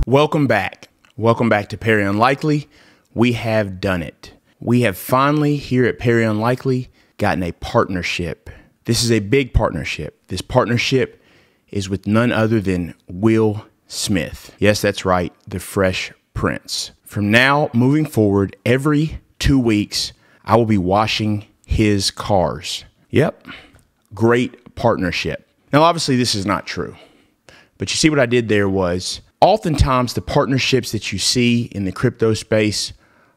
Welcome back. Welcome back to Perry Unlikely. We have done it. We have finally, here at Perry Unlikely, gotten a partnership. This is a big partnership. This partnership is with none other than Will Smith. Yes, that's right, the Fresh Prince. From now moving forward, every 2 weeks, I will be washing his cars. Yep, great partnership. Now, obviously, this is not true. But you see what I did there was, oftentimes the partnerships that you see in the crypto space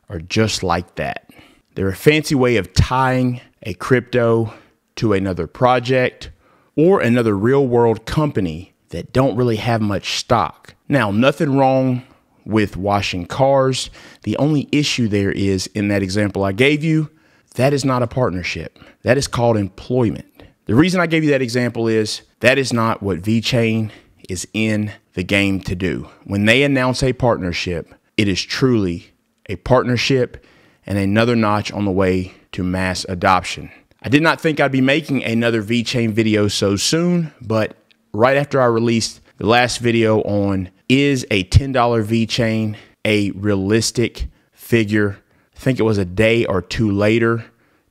are just like that. They're a fancy way of tying a crypto to another project or another real world company that don't really have much stock. Now, nothing wrong with washing cars. The only issue there is, in that example I gave you, that is not a partnership. That is called employment. The reason I gave you that example is that is not what VeChain is in the game to do. When they announce a partnership, it is truly a partnership and another notch on the way to mass adoption. I did not think I'd be making another VeChain video so soon, but right after I released the last video on is a $10 VeChain a realistic figure, I think it was a day or two later,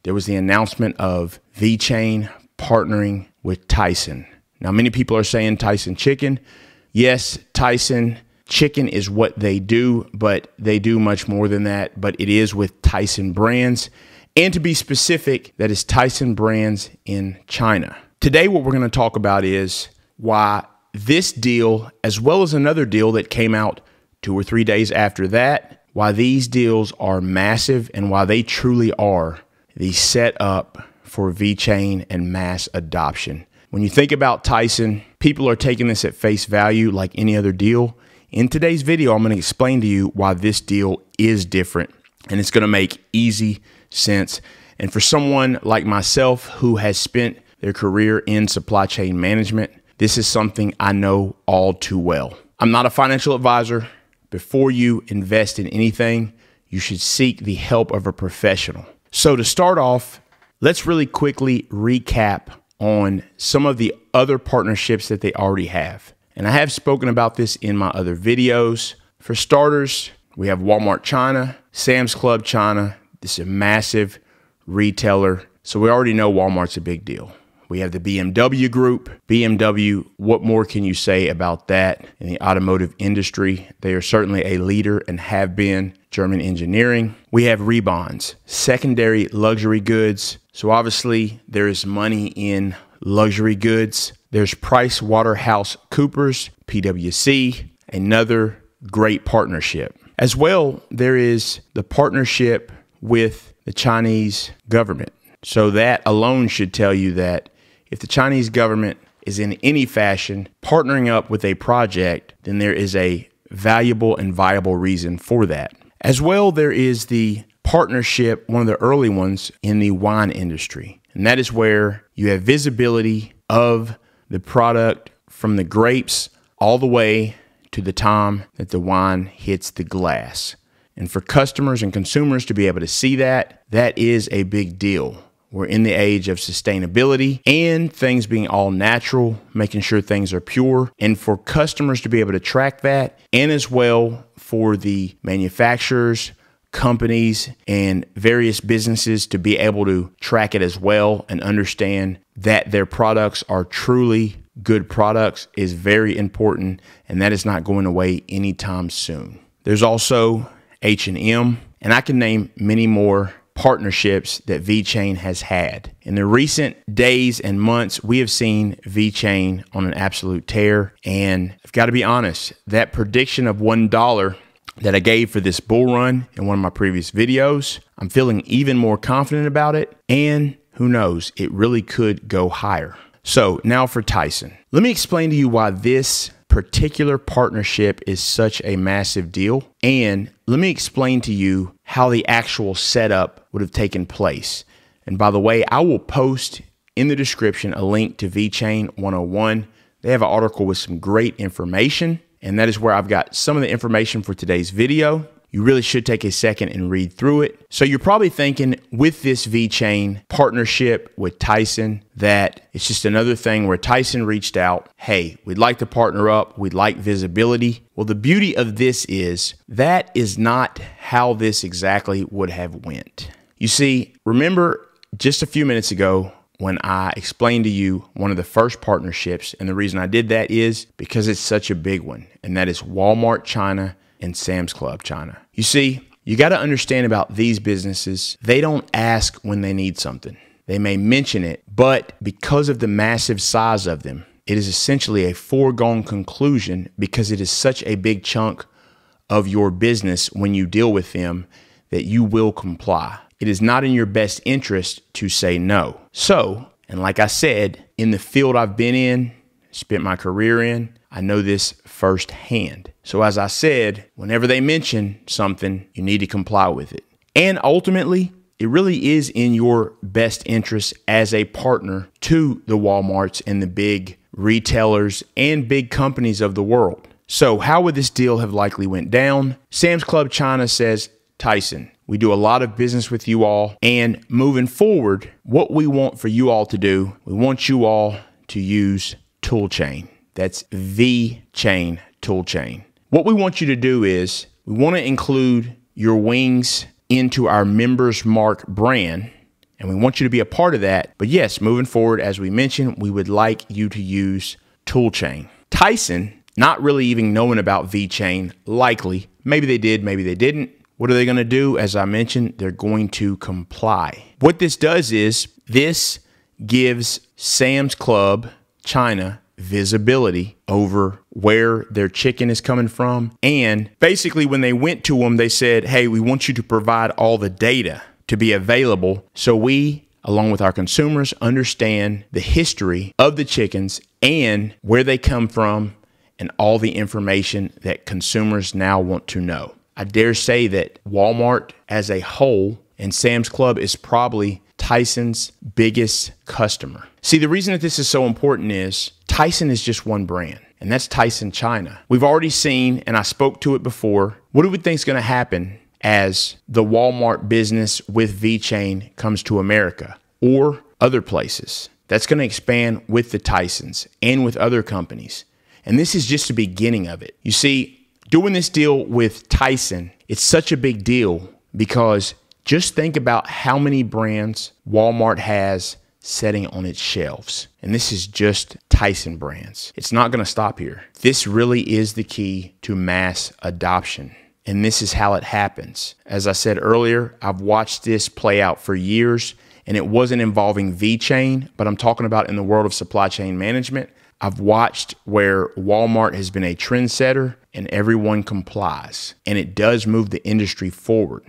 there was the announcement of VeChain partnering with Tyson. Now, many people are saying Tyson Chicken. Yes, Tyson Chicken is what they do, but they do much more than that. But it is with Tyson Brands. And to be specific, that is Tyson Brands in China. Today, what we're going to talk about is why this deal, as well as another deal that came out 2 or 3 days after that, why these deals are massive and why they truly are the setup for VeChain and mass adoption. When you think about Tyson, people are taking this at face value like any other deal. In today's video, I'm going to explain to you why this deal is different, and it's going to make easy sense. And for someone like myself who has spent their career in supply chain management, this is something I know all too well. I'm not a financial advisor. Before you invest in anything, you should seek the help of a professional. So to start off, let's really quickly recap on some of the other partnerships that they already have. And I have spoken about this in my other videos. For starters, we have Walmart China, Sam's Club China. This is a massive retailer. So we already know Walmart's a big deal. We have the BMW Group. BMW, what more can you say about that in the automotive industry? They are certainly a leader and have been. German engineering. We have Reebonz, secondary luxury goods. So obviously there is money in luxury goods. There's PricewaterhouseCoopers, PwC, another great partnership. As well, there is the partnership with the Chinese government. So that alone should tell you that if the Chinese government is in any fashion partnering up with a project, then there is a valuable and viable reason for that. As well, there is the partnership, one of the early ones in the wine industry. And that is where you have visibility of the product from the grapes all the way to the time that the wine hits the glass. And for customers and consumers to be able to see that, that is a big deal. We're in the age of sustainability and things being all natural, making sure things are pure. And for customers to be able to track that, and as well for the manufacturers, companies, and various businesses to be able to track it as well and understand that their products are truly good products is very important, and that is not going away anytime soon. There's also H&M, and I can name many more partnerships that VeChain has had. In the recent days and months, we have seen VeChain on an absolute tear, and I've got to be honest, that prediction of $1 that I gave for this bull run in one of my previous videos, I'm feeling even more confident about it, and who knows, it really could go higher. So now for Tyson. Let me explain to you why this particular partnership is such a massive deal, and let me explain to you how the actual setup would have taken place. And by the way, I will post in the description a link to VeChain 101. They have an article with some great information, and that is where I've got some of the information for today's video. you really should take a second and read through it. So you're probably thinking with this VeChain partnership with Tyson that it's just another thing where Tyson reached out, hey, we'd like to partner up, we'd like visibility. Well, the beauty of this is that is not how this exactly would have went. You see, remember just a few minutes ago when I explained to you one of the first partnerships, and the reason I did that is because it's such a big one, and that is Walmart China and Sam's Club China. You see, you got to understand about these businesses, they don't ask when they need something. They may mention it, but because of the massive size of them, it is essentially a foregone conclusion because it is such a big chunk of your business when you deal with them that you will comply. It is not in your best interest to say no. So, and like I said, in the field I've been in, spent my career in, I know this firsthand. So as I said, whenever they mention something, you need to comply with it. And ultimately, it really is in your best interest as a partner to the Walmarts and the big retailers and big companies of the world. So how would this deal have likely went down? Sam's Club China says, Tyson, we do a lot of business with you all, and moving forward, what we want for you all to do, we want you all to use Toolchain. That's VeChain Toolchain. What we want you to do is we want to include your wings into our Members Mark brand, and we want you to be a part of that. But yes, moving forward, as we mentioned, we would like you to use Toolchain. Tyson, not really even knowing about VeChain, likely, maybe they did, maybe they didn't. What are they going to do? As I mentioned, they're going to comply. What this does is this gives Sam's Club China visibility over where their chicken is coming from. And basically when they went to them, they said, hey, we want you to provide all the data to be available so we, along with our consumers, understand the history of the chickens and where they come from and all the information that consumers now want to know. I dare say that Walmart as a whole and Sam's Club is probably Tyson's biggest customer. See, the reason that this is so important is Tyson is just one brand, and that's Tyson China. We've already seen, and I spoke to it before, what do we think is going to happen as the Walmart business with VeChain comes to America or other places? That's going to expand with the Tysons and with other companies. And this is just the beginning of it. You see, doing this deal with Tyson, it's such a big deal because just think about how many brands Walmart has setting on its shelves. And this is just Tyson brands. It's not going to stop here. This really is the key to mass adoption. And this is how it happens. As I said earlier, I've watched this play out for years, and it wasn't involving VeChain, but I'm talking about in the world of supply chain management. I've watched where Walmart has been a trendsetter and everyone complies, and it does move the industry forward.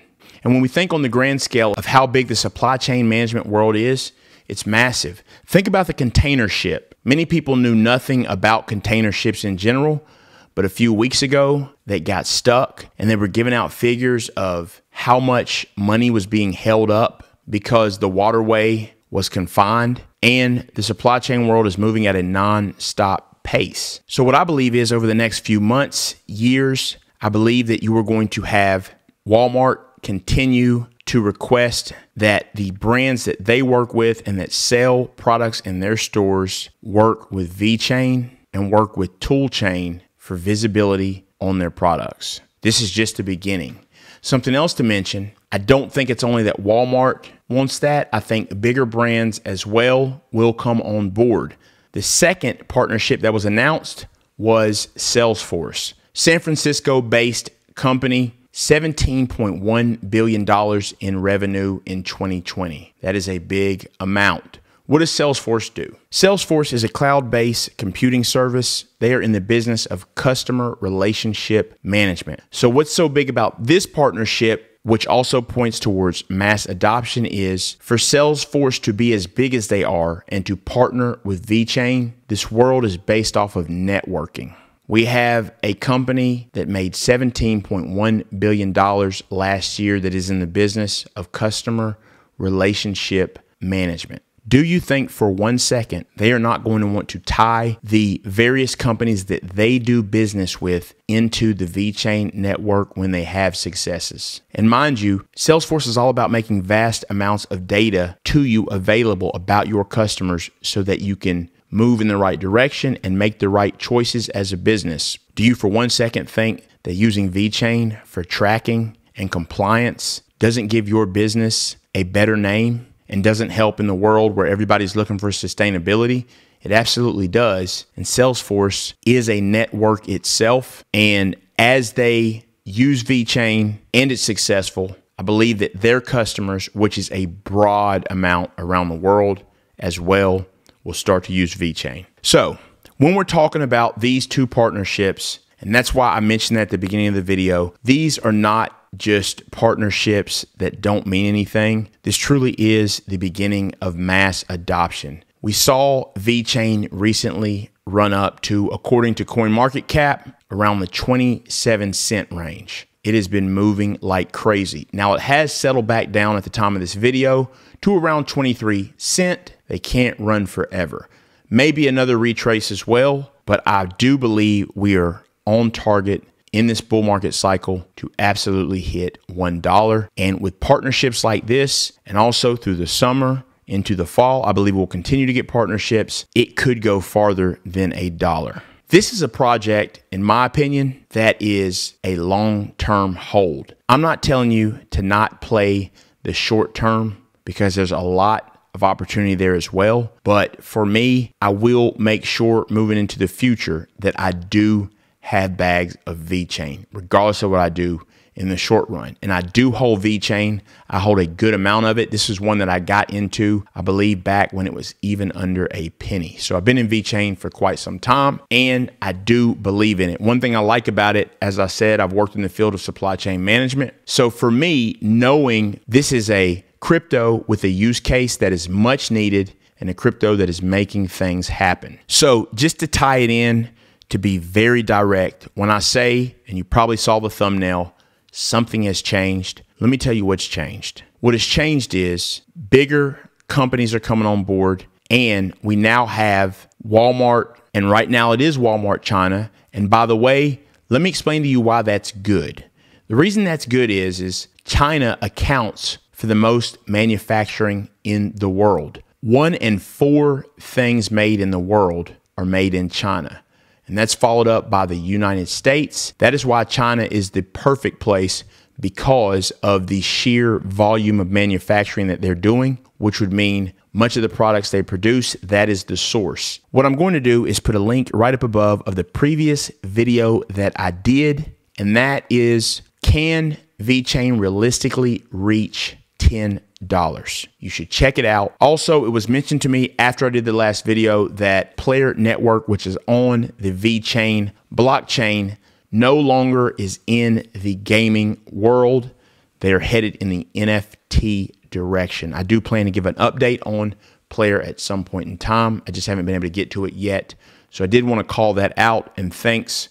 And when we think on the grand scale of how big the supply chain management world is, it's massive. Think about the container ship. Many people knew nothing about container ships in general, but a few weeks ago, they got stuck and they were giving out figures of how much money was being held up because the waterway was confined, and the supply chain world is moving at a non-stop pace. So what I believe is over the next few months, years, I believe that you are going to have Walmart continue to request that the brands that they work with and that sell products in their stores work with VeChain and work with Toolchain for visibility on their products. This is just the beginning. Something else to mention, I don't think it's only that Walmart wants that. I think bigger brands as well will come on board. The second partnership that was announced was Salesforce. San Francisco-based company, $17.1 billion in revenue in 2020. That is a big amount. What does Salesforce do? Salesforce is a cloud-based computing service. They are in the business of customer relationship management. So what's so big about this partnership, which also points towards mass adoption, is for Salesforce to be as big as they are and to partner with VeChain, this world is based off of networking. We have a company that made $17.1 billion last year that is in the business of customer relationship management. Do you think for 1 second they are not going to want to tie the various companies that they do business with into the VeChain network when they have successes? And mind you, Salesforce is all about making vast amounts of data to you available about your customers so that you can move in the right direction and make the right choices as a business. Do you for 1 second think that using VeChain for tracking and compliance doesn't give your business a better name and doesn't help in the world where everybody's looking for sustainability? It absolutely does. And Salesforce is a network itself. And as they use VeChain and it's successful, I believe that their customers, which is a broad amount around the world as well, will start to use VeChain. So when we're talking about these two partnerships, and that's why I mentioned that at the beginning of the video, these are not just partnerships that don't mean anything. This truly is the beginning of mass adoption. We saw VeChain recently run up to, according to CoinMarketCap, around the 27-cent range. It has been moving like crazy. Now it has settled back down at the time of this video to around 23 cents. They can't run forever. Maybe another retrace as well, but I do believe we are on target in this bull market cycle to absolutely hit $1. And with partnerships like this, and also through the summer into the fall, I believe we'll continue to get partnerships. It could go farther than $1. This is a project, in my opinion, that is a long-term hold. I'm not telling you to not play the short term because there's a lot of opportunity there as well. But for me, I will make sure moving into the future that I do have bags of VeChain, regardless of what I do in the short run. And I do hold VeChain. I hold a good amount of it. This is one that I got into, I believe, back when it was even under a penny. So I've been in VeChain for quite some time, and I do believe in it. One thing I like about it, as I said, I've worked in the field of supply chain management. So for me, knowing this is a crypto with a use case that is much needed and a crypto that is making things happen. So just to tie it in, to be very direct, when I say, and you probably saw the thumbnail, something has changed, let me tell you what's changed. What has changed is bigger companies are coming on board, and we now have Walmart, and right now it is Walmart China. And by the way, let me explain to you why that's good. The reason that's good is China accounts for the most manufacturing in the world. 1 in 4 things made in the world are made in China. And that's followed up by the United States. That is why China is the perfect place, because of the sheer volume of manufacturing that they're doing, which would mean much of the products they produce, that is the source. What I'm going to do is put a link right up above of the previous video that I did, and that is, can VeChain realistically reach $10? You should check it out. Also, it was mentioned to me after I did the last video that Player Network, which is on the VeChain blockchain, no longer is in the gaming world. They are headed in the NFT direction. I do plan to give an update on Player at some point in time. I just haven't been able to get to it yet. So I did want to call that out, and thanks.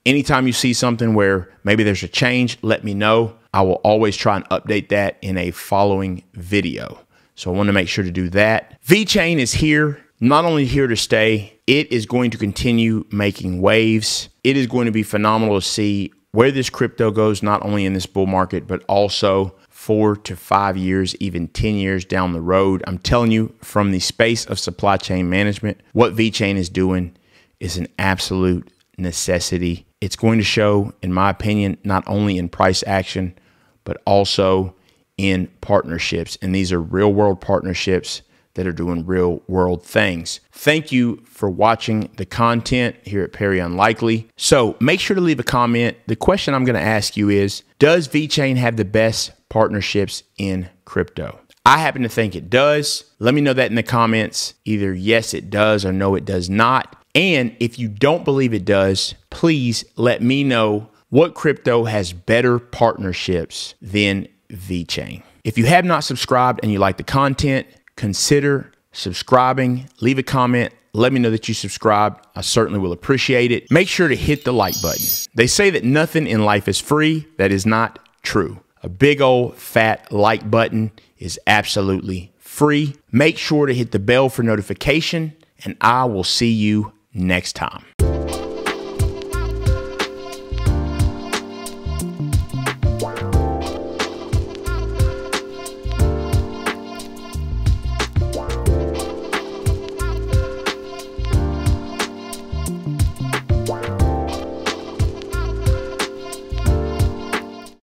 Anytime you see something where maybe there's a change, let me know. I will always try and update that in a following video. So I want to make sure to do that. VeChain is here, not only here to stay, it is going to continue making waves. It is going to be phenomenal to see where this crypto goes, not only in this bull market, but also 4 to 5 years, even 10 years down the road. I'm telling you, from the space of supply chain management, what VeChain is doing is an absolute necessity. It's going to show, in my opinion, not only in price action, but also in partnerships. And these are real world partnerships that are doing real world things. Thank you for watching the content here at Perry Unlikely. So make sure to leave a comment. The question I'm going to ask you is, does VeChain have the best partnerships in crypto? I happen to think it does. Let me know that in the comments. Either yes, it does, or no, it does not. And if you don't believe it does, please let me know what crypto has better partnerships than VeChain. If you have not subscribed and you like the content, consider subscribing. Leave a comment. Let me know that you subscribed. I certainly will appreciate it. Make sure to hit the like button. They say that nothing in life is free. That is not true. A big old fat like button is absolutely free. free. Make sure to hit the bell for notification, and I will see you next time.